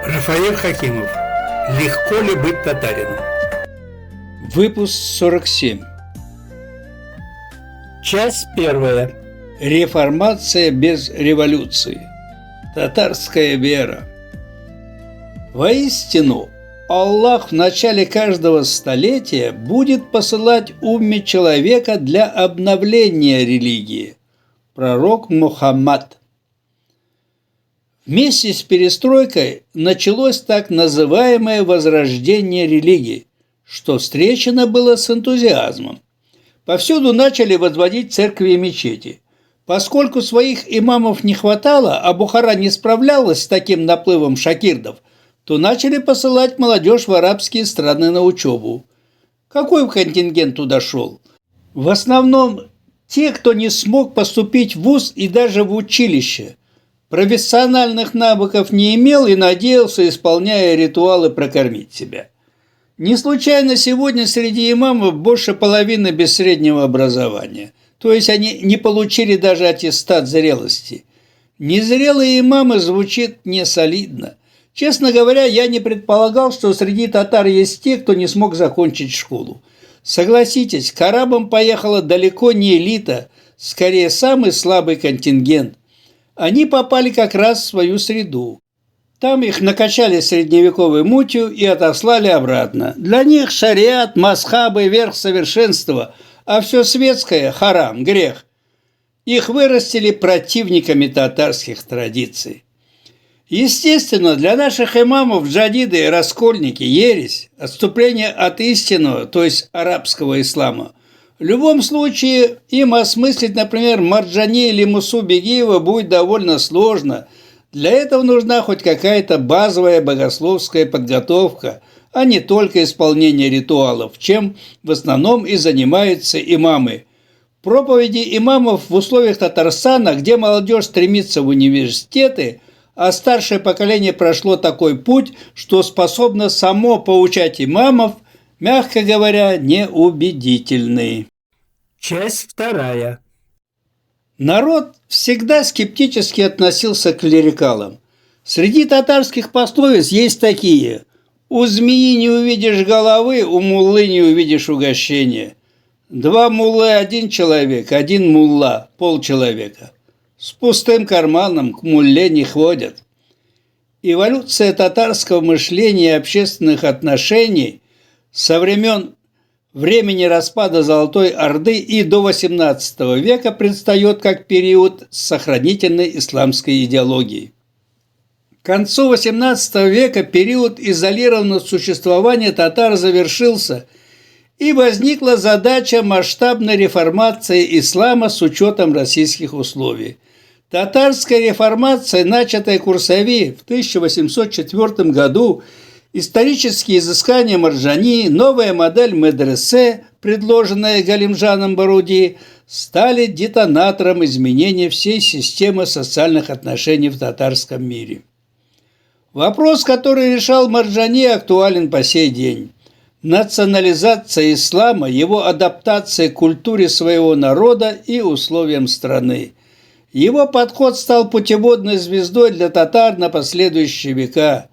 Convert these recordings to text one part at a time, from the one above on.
Рафаэль Хакимов. Легко ли быть татарином? Выпуск 47. Часть первая. Реформация без революции. Татарская вера. Воистину, Аллах в начале каждого столетия будет посылать умме человека для обновления религии. Пророк Мухаммад. Вместе с перестройкой началось так называемое возрождение религии, что встречено было с энтузиазмом. Повсюду начали возводить церкви и мечети. Поскольку своих имамов не хватало, а Бухара не справлялась с таким наплывом шакирдов, то начали посылать молодежь в арабские страны на учебу. Какой контингент туда шел? В основном те, кто не смог поступить в вуз и даже в училище. Профессиональных навыков не имел и надеялся, исполняя ритуалы, прокормить себя. Не случайно сегодня среди имамов больше половины без среднего образования. То есть они не получили даже аттестат зрелости. Незрелые имамы звучит несолидно. Честно говоря, я не предполагал, что среди татар есть те, кто не смог закончить школу. Согласитесь, к арабам поехала далеко не элита, скорее самый слабый контингент. Они попали как раз в свою среду. Там их накачали средневековой мутью и отослали обратно. Для них шариат, мазхабы, верх совершенства, а все светское – харам, грех. Их вырастили противниками татарских традиций. Естественно, для наших имамов джадиды и раскольники – ересь, отступление от истинного, то есть арабского ислама. В любом случае, им осмыслить, например, Марджани или Мусу Бегиева будет довольно сложно. Для этого нужна хоть какая-то базовая богословская подготовка, а не только исполнение ритуалов, чем в основном и занимаются имамы. Проповеди имамов в условиях Татарстана, где молодежь стремится в университеты, а старшее поколение прошло такой путь, что способно само поучать имамов, мягко говоря, неубедительны. Часть вторая. Народ всегда скептически относился к клерикалам. Среди татарских пословиц есть такие: «У змеи не увидишь головы, у муллы не увидишь угощения». Два муллы – один человек, один мулла – полчеловека. С пустым карманом к мулле не ходят. Эволюция татарского мышления и общественных отношений со времени распада Золотой Орды и до XVIII века предстает как период сохранительной исламской идеологии. К концу XVIII века период изолированного существования татар завершился, и возникла задача масштабной реформации ислама с учетом российских условий. Татарская реформация, начатая Курсави в 1804 году, исторические изыскания Марджани, новая модель медресе, предложенная Галимжаном Баруди, стали детонатором изменения всей системы социальных отношений в татарском мире. Вопрос, который решал Марджани, актуален по сей день. Национализация ислама, его адаптация к культуре своего народа и условиям страны. Его подход стал путеводной звездой для татар на последующие века.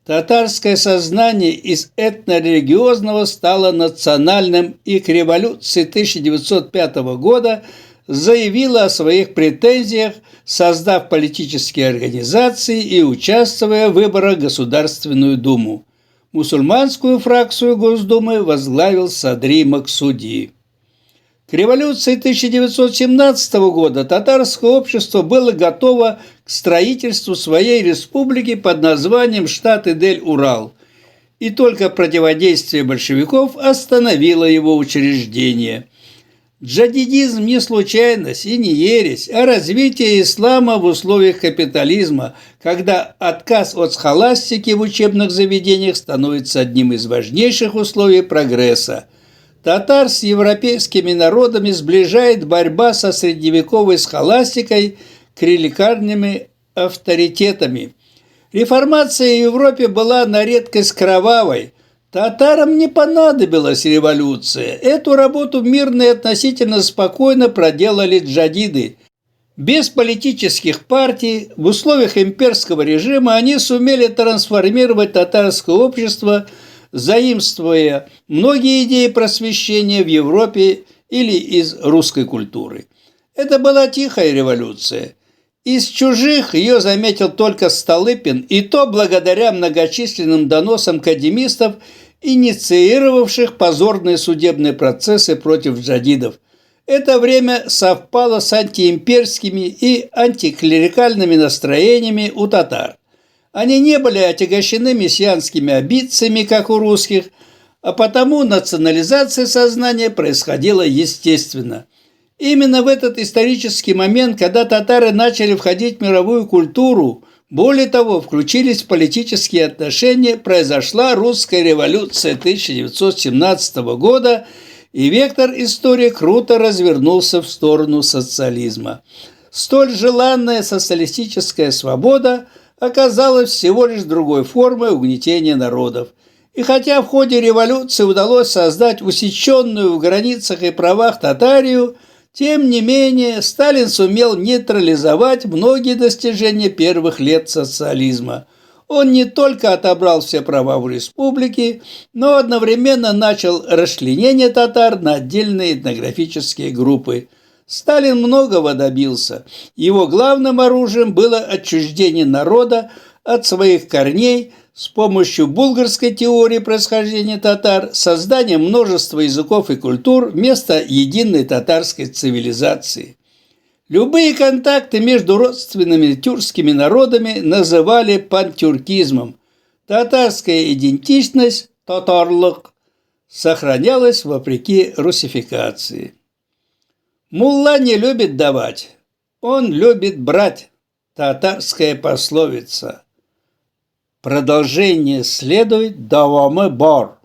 Татарское сознание из этнорелигиозного стало национальным и к революции 1905 года заявило о своих претензиях, создав политические организации и участвуя в выборах в Государственную Думу. Мусульманскую фракцию Госдумы возглавил Садри Максуди. К революции 1917 года татарское общество было готово к строительству своей республики под названием штат Идель-Урал, и только противодействие большевиков остановило его учреждение. Джадидизм не случайность и не ересь, а развитие ислама в условиях капитализма, когда отказ от схоластики в учебных заведениях становится одним из важнейших условий прогресса. Татар с европейскими народами сближает борьба со средневековой схоластикой, клерикальными авторитетами. Реформация в Европе была на редкость кровавой. Татарам не понадобилась революция. Эту работу мирно и относительно спокойно проделали джадиды. Без политических партий в условиях имперского режима они сумели трансформировать татарское общество, заимствуя многие идеи просвещения в Европе или из русской культуры. Это была тихая революция. Из чужих ее заметил только Столыпин, и то благодаря многочисленным доносам академистов, инициировавших позорные судебные процессы против джадидов. Это время совпало с антиимперскими и антиклерикальными настроениями у татар. Они не были отягощены мессианскими амбициями, как у русских, а потому национализация сознания происходила естественно. Именно в этот исторический момент, когда татары начали входить в мировую культуру, более того, включились в политические отношения, произошла русская революция 1917 года, и вектор истории круто развернулся в сторону социализма. Столь желанная социалистическая свобода оказалась всего лишь другой формой угнетения народов. И хотя в ходе революции удалось создать усеченную в границах и правах Татарию, тем не менее Сталин сумел нейтрализовать многие достижения первых лет социализма. Он не только отобрал все права в республике, но одновременно начал расчленение татар на отдельные этнографические группы. Сталин многого добился. Его главным оружием было отчуждение народа от своих корней с помощью булгарской теории происхождения татар, создание множества языков и культур вместо единой татарской цивилизации. Любые контакты между родственными тюркскими народами называли пантюркизмом. Татарская идентичность, татарлык, сохранялась вопреки русификации. Мулла не любит давать, он любит брать. Татарская пословица. Продолжение следует, давамы бар.